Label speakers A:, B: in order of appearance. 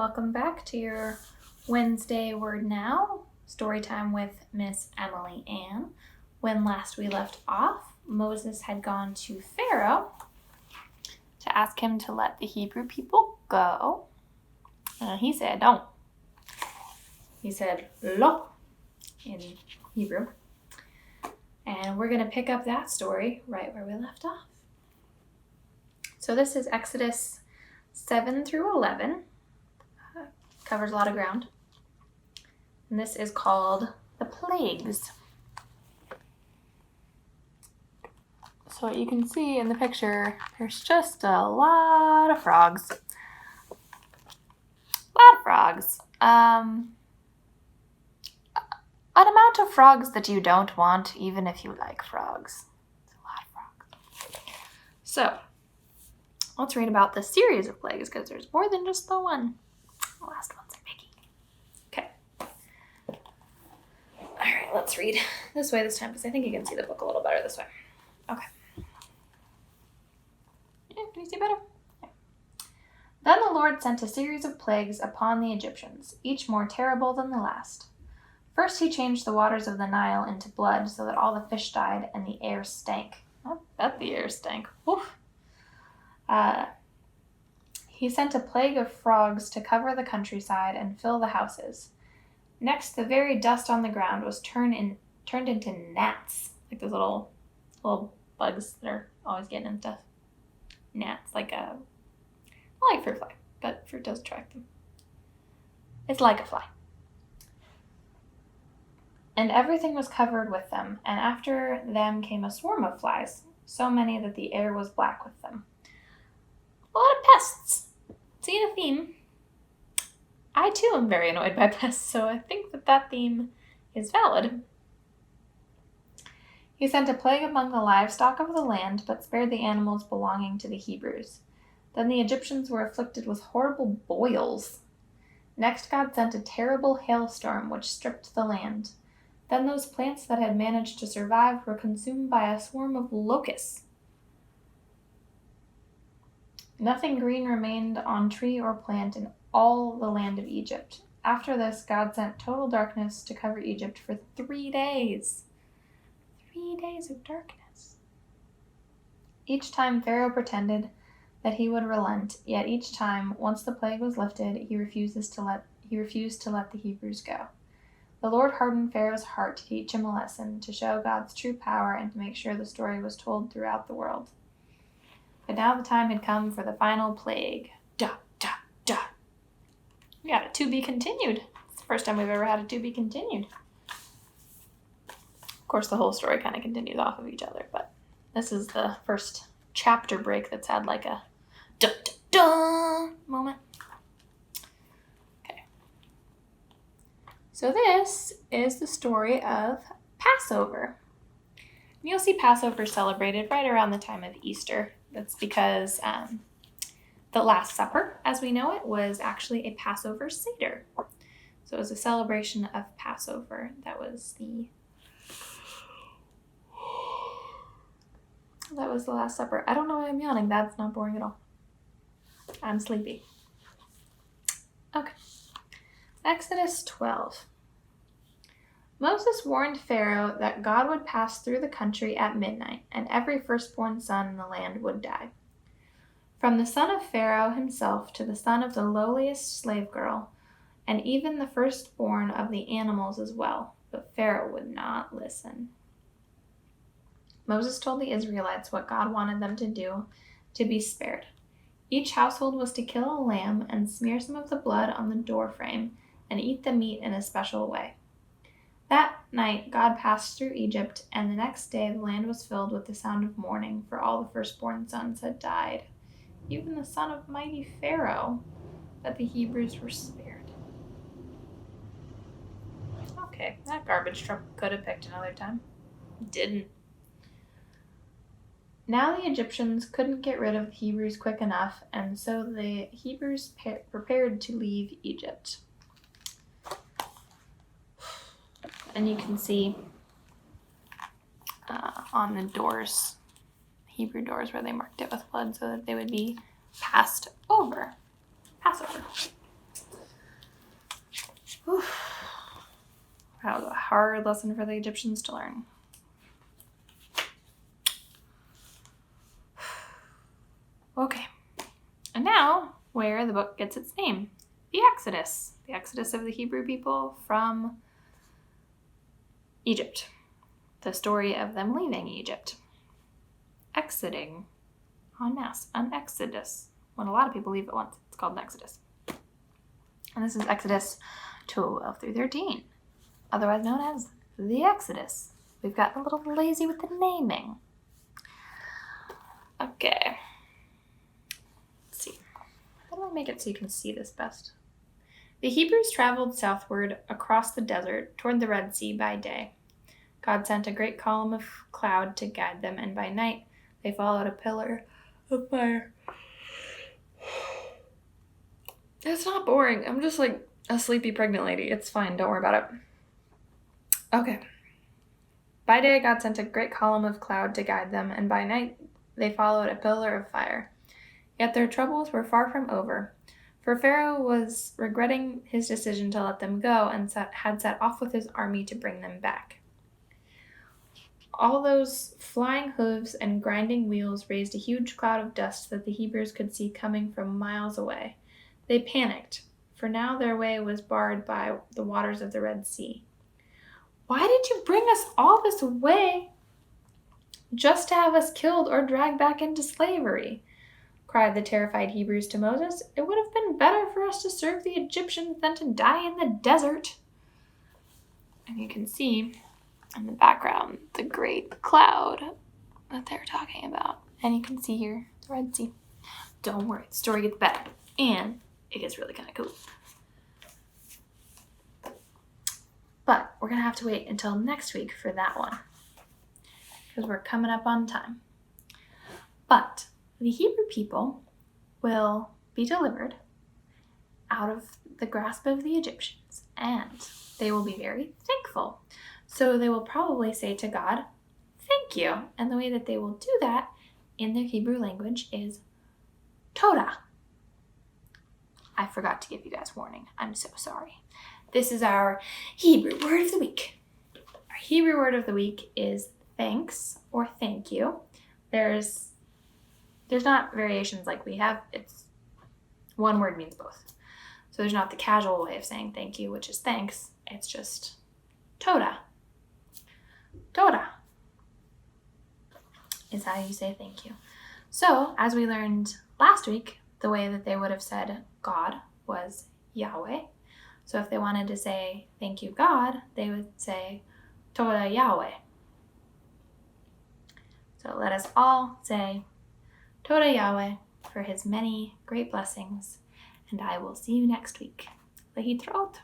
A: Welcome back to your Wednesday Word Now story time with Miss Emily Ann. When last we left off, Moses had gone to Pharaoh to ask him to let the Hebrew people go. He said, don't. He said, lo, in Hebrew. And we're going to pick up that story right where we left off. So this is Exodus 7 through 11. Covers a lot of ground. And this is called the plagues. So what you can see in the picture, there's just a lot of frogs. An amount of frogs that you don't want, even if you like frogs. It's a lot of frogs. So, let's read about the series of plagues, because there's more than just the one. The last one's a biggie. Okay. All right, let's read this way this time, because I think you can see the book a little better this way. Okay. Yeah, can you see better? Okay. Then the Lord sent a series of plagues upon the Egyptians, each more terrible than the last. First he changed the waters of the Nile into blood, so that all the fish died and the air stank. I bet the air stank. Oof. He sent a plague of frogs to cover the countryside and fill the houses. Next, the very dust on the ground was turned into gnats, like those little bugs that are always getting in stuff. Gnats, like fruit fly, but fruit does attract them. It's like a fly. And everything was covered with them, and after them came a swarm of flies, so many that the air was black with them. A lot of pests. Seeing a theme. I too am very annoyed by pests, so I think that theme is valid. He sent a plague among the livestock of the land, but spared the animals belonging to the Hebrews. Then the Egyptians were afflicted with horrible boils. Next God sent a terrible hailstorm which stripped the land. Then those plants that had managed to survive were consumed by a swarm of locusts. Nothing green remained on tree or plant in all the land of Egypt. After this, God sent total darkness to cover Egypt for 3 days. 3 days of darkness. Each time Pharaoh pretended that he would relent, yet each time, once the plague was lifted, he refused to let the Hebrews go. The Lord hardened Pharaoh's heart to teach him a lesson, to show God's true power, and to make sure the story was told throughout the world. But now the time had come for the final plague. We got a to be continued. It's the first time we've ever had a to be continued. Of course, the whole story kind of continues off of each other, but this is the first chapter break that's had like a moment. Okay. So this is the story of Passover. And you'll see Passover celebrated right around the time of Easter. That's because the Last Supper, as we know it, was actually a Passover Seder. So it was a celebration of Passover. That was the Last Supper. I don't know why I'm yawning. That's not boring at all. I'm sleepy. Okay. Exodus 12. Moses warned Pharaoh that God would pass through the country at midnight, and every firstborn son in the land would die. From the son of Pharaoh himself to the son of the lowliest slave girl, and even the firstborn of the animals as well. But Pharaoh would not listen. Moses told the Israelites what God wanted them to do to be spared. Each household was to kill a lamb and smear some of the blood on the doorframe and eat the meat in a special way. That night God passed through Egypt, and the next day the land was filled with the sound of mourning, for all the firstborn sons had died, even the son of mighty Pharaoh, but the Hebrews were spared. Okay, that garbage truck could have picked another time. Didn't. Now the Egyptians couldn't get rid of the Hebrews quick enough, and so the Hebrews prepared to leave Egypt. And you can see on the doors, Hebrew doors, where they marked it with blood so that they would be passed over. Passover. Whew. That was a hard lesson for the Egyptians to learn. Okay. And now, where the book gets its name. The Exodus. The Exodus of the Hebrew people from Egypt. The story of them leaving Egypt. Exiting en masse. An exodus. When a lot of people leave at once, it's called an exodus. And this is Exodus 12 through 13, otherwise known as the Exodus. We've gotten a little lazy with the naming. Okay. Let's see. How do I make it so you can see this best? The Hebrews traveled southward across the desert toward the Red Sea by day. God sent a great column of cloud to guide them, and by night they followed a pillar of fire. It's not boring. I'm just like a sleepy pregnant lady. It's fine. Don't worry about it. Okay. By day, God sent a great column of cloud to guide them, and by night they followed a pillar of fire. Yet their troubles were far from over, for Pharaoh was regretting his decision to let them go and had set off with his army to bring them back. All those flying hooves and grinding wheels raised a huge cloud of dust that the Hebrews could see coming from miles away. They panicked, for now their way was barred by the waters of the Red Sea. Why did you bring us all this way just to have us killed or dragged back into slavery? Cried the terrified Hebrews to Moses. It would have been better for us to serve the Egyptians than to die in the desert. And you can see in the background the great cloud that they're talking about. And you can see here the Red Sea. Don't worry, the story gets better. And it gets really kind of cool. But we're going to have to wait until next week for that one, because we're coming up on time. But the Hebrew people will be delivered out of the grasp of the Egyptians, and they will be very thankful. So they will probably say to God, thank you. And the way that they will do that in their Hebrew language is Todah. I forgot to give you guys warning. I'm so sorry. This is our Hebrew word of the week. Our Hebrew word of the week is thanks or thank you. There's not variations like we have. It's one word means both. So there's not the casual way of saying thank you, which is thanks. It's just Todah. Todah is how you say thank you. So as we learned last week, the way that they would have said God was Yahweh. So if they wanted to say thank you God, they would say Todah Yahweh. So let us all say Todah Yahweh for his many great blessings, and I will see you next week. Lehi Traot.